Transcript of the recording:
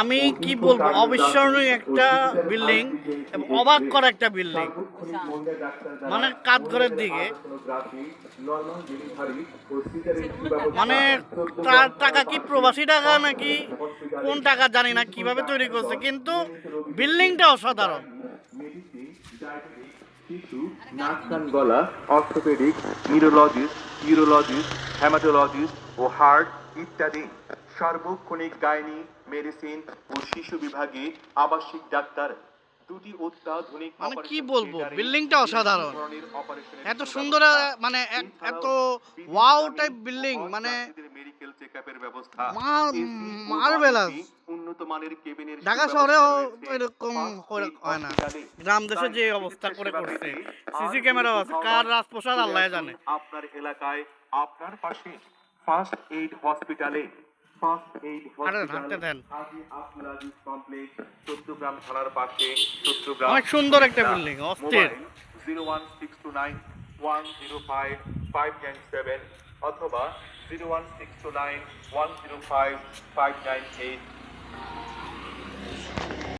আমি কি বলবো, অবিস্মরণীয় একটা বিল্ডিং এবং অবাক করা একটা বিল্ডিং। মানে কাঠঘরের দিকে, মানে তার টাকা কি প্রবাসী টাকা নাকি কোন টাকা জানি না, কিভাবে তৈরি করছে, কিন্তু বিল্ডিংটা অসাধারণ। শিশু, নাক কান গলা, অর্থোপেডিক, নিউরোলজিস্ট, ইউরোলজিস্ট, হেমাটোলজিস্ট ও হার্ট ইত্যাদি সার্বক্ষণিক গাইনি, মেডিসিন ও শিশু বিভাগে আবাসিক ডাক্তার, দুটি অত্যাধুনিক মানে কি অপারেশন বলবো, থিয়েটারে বিল্ডিংটা বিভিন্ন অসাধারণ। ধরনের অপারেশনের এত সুন্দর, সুব্যবস্থা। মানে এত এছাড়াও বিদেশ ওয়াও গামী টাইপ ও বিল্ডিং, মানে অযাত্রীদের মেডিকেল চেকআপের ব্যবস্থা, এসি ও মার্ভেলাস। নন-এসি উন্নত মানের কেবিনের ঢাকা সুব্যবস্থা শহরেও রয়েছে। এরকম ফার্স্ট এইড হয় না। হসপিটালে গ্রাম দেশে তাই যে অবস্থা চিকিৎসা করে সেবা করছে, পেতে আর সিসি দূরে ক্যামেরাও আছে, কোথাও কার নয়, রাজপ্রসাদ চলে আল্লাহ আসুন জানে। আপনার এলাকায়, আপনার পাশে ফার্স্ট এইড হসপিটালে। ফার্স্ট এইড আরে হসপিটাল হাঁটতে দেন। হাজী আব্দুল আজিজ কমপ্লেক্স, চট্টগ্রাম থানার পাশে, চট্টগ্রাম। অনেক সুন্দর একটা বিল্ডিং, অস্থির। মোবাইল 01629105597 অথবা 01629105598।